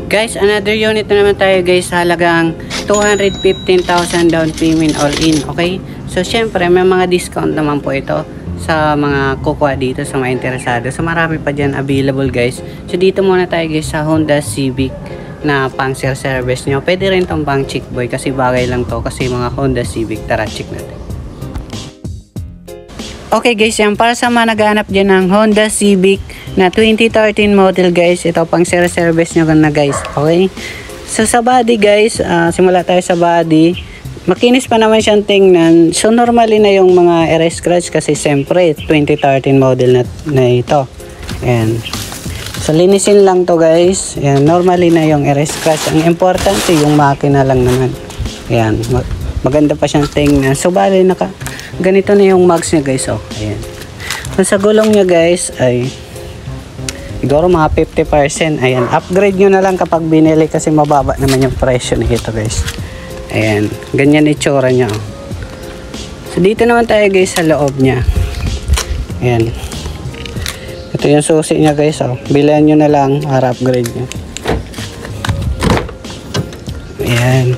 Guys, another unit na naman tayo guys, halagang 215,000 down payment all in, okay? So syempre may mga discount naman po ito sa mga kukuha dito sa mga interesado. So marami pa dyan available guys. So dito muna tayo guys sa Honda Civic na pang service nyo. Pwede rin tong pang chick boy kasi bagay lang to kasi mga Honda Civic. Tara, check natin. Okay guys, yan para sa mga naghahanap dyan ng Honda Civic na 2013 model guys. Ito pang service nyo na guys, okay? So sa body guys, simula tayo sa body. Makinis pa naman siyang tingnan. So normally na yung mga air scratch kasi siyempre 2013 model na ito. Ayan. So linisin lang to guys. Ayan, normally na yung air scratch. Ang importante yung makina lang naman. Ayan, maganda pa siyang tingnan. So bali ganito na yung mags niya guys, oh. Ayan. So sa gulong niya guys ay siguro mga 50%. Ayan, upgrade nyo na lang kapag binili kasi mababa naman yung presyo nito guys. Ayan, ganyan itsura niya, oh. So dito naman tayo guys sa loob niya. Ayan. Ito yung susi niya guys, oh. Bilhan nyo na lang para upgrade nyo. Ayan.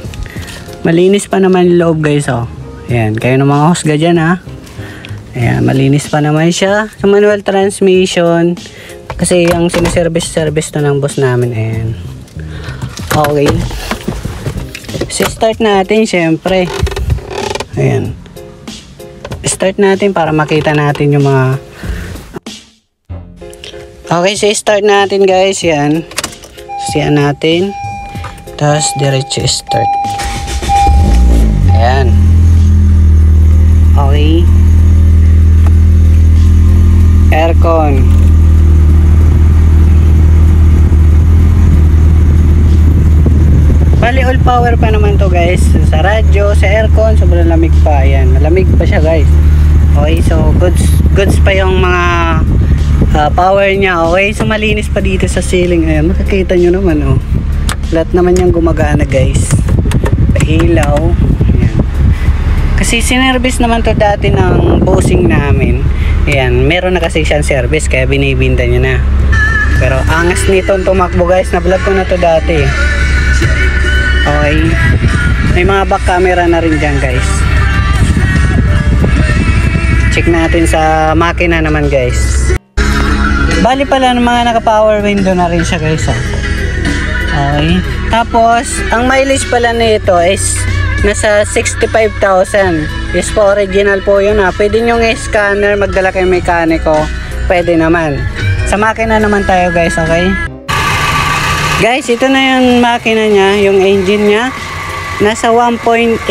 Malinis pa naman yung loob guys, oh. Ayan, kayo ng mga husga dyan, ha. Ayan, malinis pa naman siya. Sa manual transmission. Kasi yung siniservice to ng boss namin. Ayan. Okay. So start natin syempre. Ayan. Start natin para makita natin yung mga... Okay, so start natin guys. Yan. Siyan natin. Tapos diretso start. Ayan. Okay. Aircon. Bali all power pa naman to guys. Sa radyo, sa aircon, sobrang lamig pa. Ayan, malamig pa siya guys. Okay, so goods pa yung mga power niya. Okay, so malinis pa dito sa ceiling. Ayan, makikita nyo naman, oh. Lahat naman yung gumagana guys. Ilaw. Ayan. Kasi sinervice naman to dati ng bossing namin. Ayan, meron na kasi siyang service kaya binibinda nyo na. Pero angas nito tumakbo guys. Na-vlog ko na to dati. Okay. May mga back camera na rin dyan guys. Check natin sa makina naman guys. Bali pala ng mga naka-power window na rin siya guys, oh. Okay. Tapos, ang mileage pala nito is nasa 65,000. Yes po, original po yun, ha. Pwede nyo scanner, magdala kayo mekaniko. Pwede naman. Sa makina naman tayo guys, okay? Guys, ito na yung makina niya, yung engine niya. Nasa 1.8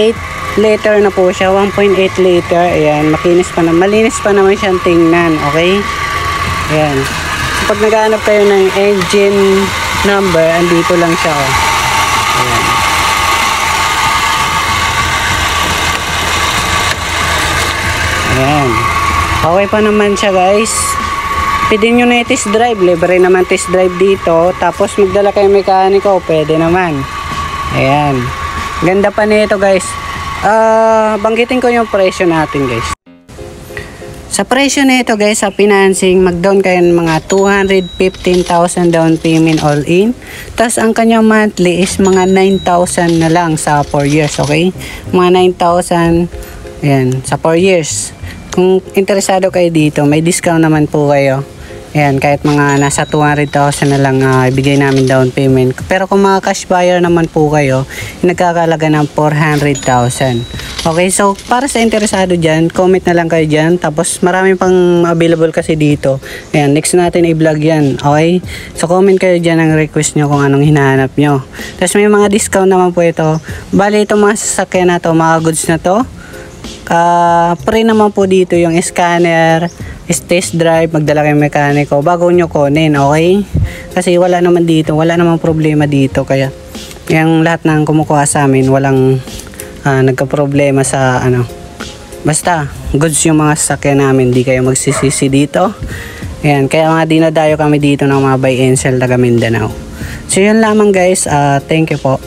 liter na po siya. 1.8 liter. Ayan, makinis pa na, malinis pa naman siyang tingnan, okay? Ayan. So, pag naghahanap kayo ng engine number, andito lang siya, oh. Ayan. Ayan. Okay pa naman siya guys. Pwede nyo na i-test drive. Libre naman test drive dito. Tapos magdala kayo mekaniko. Pwede naman. Ayan. Ganda pa nito guys. Banggitin ko yung presyo natin guys. Sa presyo nito guys, sa financing, mag-down kayo ng mga 215,000 down payment all in. Tapos ang kanyang monthly is mga 9,000 na lang sa 4 years, okay? Mga 9,000 ayan, sa 4 years. Kung interesado kayo dito, may discount naman po kayo. Ayan, kahit mga nasa 200,000 na lang ibigay namin down payment. Pero kung mga cash buyer naman po kayo, nagkakalaga ng 400,000. Okay, so para sa interesado dyan, comment na lang kayo dyan. Tapos marami pang available kasi dito. Ayan, next natin i-vlog yan. Okay, so comment kayo dyan ang request nyo kung anong hinahanap nyo. Tapos may mga discount naman po ito. Bali itong mga sasakyan na to, mga goods na to, free naman po dito yung scanner, test drive, magdala kayong mekaniko bago nyo kunin, okay? Kasi wala naman dito, wala namang problema dito. Kaya yung lahat ng kumukuha sa amin, walang nagka-problema sa ano. Basta goods yung mga sasakyan namin, di kayo magsisisi dito. Ayan, kaya mga dinadayo kami dito ng mga buy and sell taga Mindanao. So yun lamang guys, thank you po.